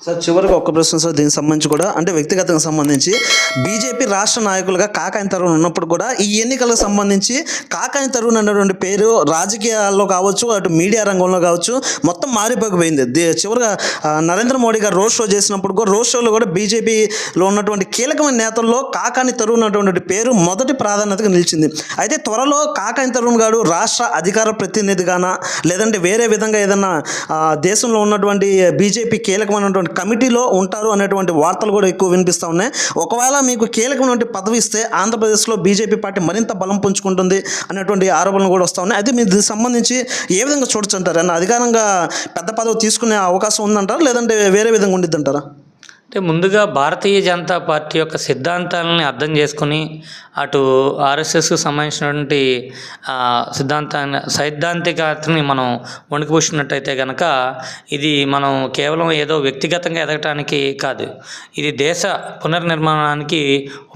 Sir చివరిగా ఒక్క ప్రశ్న సార్, దీనికి సంబంధించి కూడా అంటే వ్యక్తిగతంగా సంబంధించి బీజేపీ రాష్ట్ర నాయకులుగా కాకాని తరుణ్ ఉన్నప్పుడు కూడా ఈ ఎన్నికలకు సంబంధించి కాకాని తరుణ్ అనేటువంటి పేరు రాజకీయాల్లో కావచ్చు, అటు మీడియా రంగంలో కావచ్చు మొత్తం మారిపోకపోయింది. చివరిగా నరేంద్ర మోడీ గారు రోడ్ షో చేసినప్పుడు కూడా రోడ్ షోలో కూడా బీజేపీలో ఉన్నటువంటి కీలకమైన నేతల్లో కాకాని తరుణ్ అనేటువంటి పేరు మొదటి ప్రాధాన్యతగా నిలిచింది. అయితే త్వరలో కాకాని తరుణ్ గారు రాష్ట్ర అధికార ప్రతినిధిగానా లేదంటే వేరే విధంగా ఏదన్నా దేశంలో ఉన్నటువంటి బీజేపీ కీలకమైనటువంటి కమిటీలో ఉంటారు అనేటువంటి వార్తలు కూడా ఎక్కువ వినిపిస్తూ ఉన్నాయి. ఒకవేళ మీకు కీలకమైనటువంటి పదవి ఇస్తే ఆంధ్రప్రదేశ్లో బీజేపీ పార్టీ మరింత బలం పుంజుకుంటుంది అనేటువంటి ఆరోపణలు కూడా వస్తూ ఉన్నాయి. అయితే మీరు దీనికి సంబంధించి ఏ విధంగా చూడొచ్చు అంటారు? అన్న అధికారంగా పెద్ద పదవి తీసుకునే అవకాశం ఉందంటారా లేదంటే వేరే విధంగా ఉండిద్ది అంటారా? అంటే ముందుగా భారతీయ జనతా పార్టీ యొక్క సిద్ధాంతాలని అర్థం చేసుకుని అటు ఆర్ఎస్ఎస్కు సంబంధించినటువంటి సైద్ధాంతికతని మనం వణికిపుచ్చినట్టయితే కనుక ఇది మనం కేవలం ఏదో వ్యక్తిగతంగా ఎదగటానికి కాదు, ఇది దేశ పునర్నిర్మాణానికి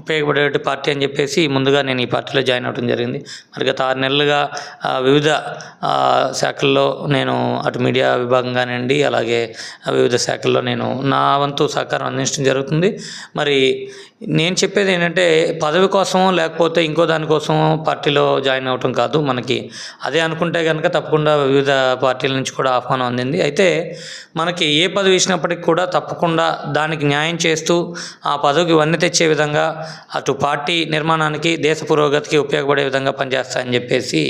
ఉపయోగపడే పార్టీ అని చెప్పేసి ముందుగా నేను ఈ పార్టీలో జాయిన్ అవ్వడం జరిగింది. మరి గత 6 నెలలుగా వివిధ శాఖల్లో నేను అటు మీడియా విభాగం కానివ్వండి, అలాగే వివిధ శాఖల్లో నేను నా వంతు సహకారం అందించడం జరుగుతుంది. మరి నేను చెప్పేది ఏంటంటే పదవి కోసమో లేకపోతే ఇంకో దానికోసమో పార్టీలో జాయిన్ అవ్వటం కాదు. మనకి అదే అనుకుంటే కనుక తప్పకుండా వివిధ పార్టీల నుంచి కూడా ఆహ్వానం అందింది. అయితే మనకి ఏ పదవి ఇచ్చినప్పటికీ కూడా తప్పకుండా దానికి న్యాయం చేస్తూ ఆ పదవికి వన్నె తెచ్చే విధంగా అటు పార్టీ నిర్మాణానికి దేశ పురోగతికి ఉపయోగపడే విధంగా పనిచేస్తానని చెప్పేసి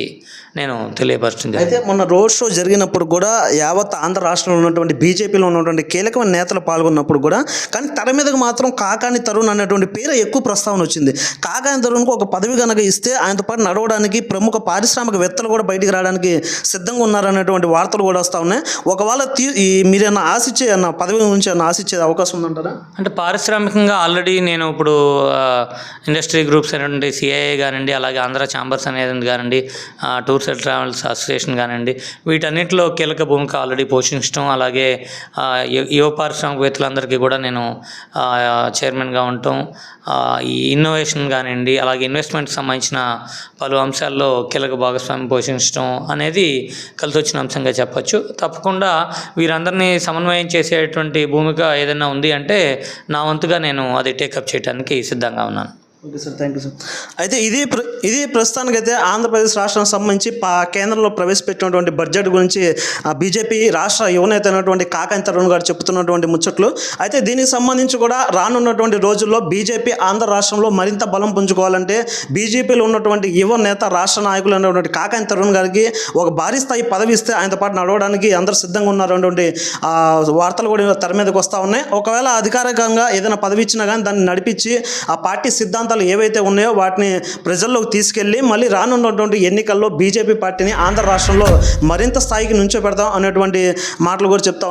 నేను తెలియపరుస్తుంది. అయితే మొన్న రోడ్ షో జరిగినప్పుడు కూడా యావత్ ఆంధ్ర రాష్ట్రంలో ఉన్నటువంటి బీజేపీలో ఉన్నటువంటి కీలకమైన నేతలు పాల్గొన్నప్పుడు కూడా కానీ తెర మీదకు మాత్రం కాకాని తరుణ్ అనేటువంటి పేరు ఎక్కువ ప్రస్తావన వచ్చింది. కాకాని తరుణ్కు ఒక పదవి కనుక ఇస్తే ఆయనతో పాటు నడవడానికి ప్రముఖ పారిశ్రామికవేత్తలు కూడా బయటికి రావడానికి సిద్ధంగా ఉన్నారనేటువంటి వార్తలు కూడా వస్తూ ఉన్నాయి. ఒకవేళ మీరేమన్నా ఆశించే అన్న పదవి నుంచి ఏమన్నా ఆశించే అవకాశం ఉందంటారా? అంటే పారిశ్రామికంగా ఆల్రెడీ నేను ఇప్పుడు ఇండస్ట్రీ గ్రూప్స్ అనేటువంటి సిఐఏ కానివ్వండి, అలాగే ఆంధ్ర ఛాంబర్స్ అనేది కానివ్వండి, టూర్స్ అండ్ ట్రావెల్స్ అసోసియేషన్ కానివ్వండి, వీటన్నిటిలో కీలక భూమిక ఆల్రెడీ పోషించడం, అలాగే యువ పారిశ్రామికవేత్తలందరికీ కూడా నేను చైర్మన్గా ఉండటం, ఈ ఇన్నోవేషన్ కానివ్వండి, అలాగే ఇన్వెస్ట్మెంట్కి సంబంధించిన పలు అంశాల్లో కీలక భాగస్వామ్యం పోషించడం అనేది కలిసి వచ్చిన అంశంగా చెప్పచ్చు. తప్పకుండా వీరందరినీ సమన్వయం చేసేటువంటి భూమిక ఏదైనా ఉంది అంటే నా వంతుగా నేను అది టేకప్ చేయడానికి సిద్ధంగా ఉన్నాను. Okay sir, thank you sir. అయితే ఇది ప్రస్తుతానికైతే ఆంధ్రప్రదేశ్ రాష్ట్రానికి సంబంధించి కేంద్రంలో ప్రవేశపెట్టినటువంటి బడ్జెట్ గురించి బీజేపీ రాష్ట్ర యువనేత అయినటువంటి కాకాని తరుణ్ గారు చెప్తున్నటువంటి ముచ్చట్లు. అయితే దీనికి సంబంధించి కూడా రానున్నటువంటి రోజుల్లో బీజేపీ ఆంధ్ర రాష్ట్రంలో మరింత బలం పుంజుకోవాలంటే బీజేపీలో ఉన్నటువంటి యువ నేత రాష్ట్ర నాయకులు అయినటువంటి కాకాని తరుణ్ గారికి ఒక భారీ స్థాయి పదవి ఇస్తే ఆయనతో పాటు నడవడానికి అందరూ సిద్ధంగా ఉన్నటువంటి వార్తలు కూడా తెర మీదకి వస్తూ ఉన్నాయి. ఒకవేళ అధికారికంగా ఏదైనా పదవి ఇచ్చినా కానీ దాన్ని నడిపించి ఆ పార్టీ సిద్ధాంతాలు ఏవైతే ఉన్నాయో వాటిని ప్రజల్లోకి తీసుకెళ్లి మళ్ళీ రానున్నటువంటి ఎన్నికల్లో బీజేపీ పార్టీని ఆంధ్ర రాష్ట్రంలో మరింత స్థాయికి నుంచోబెడతాం అనేటువంటి మాటలు కూడా చెప్తా ఉన్నాం.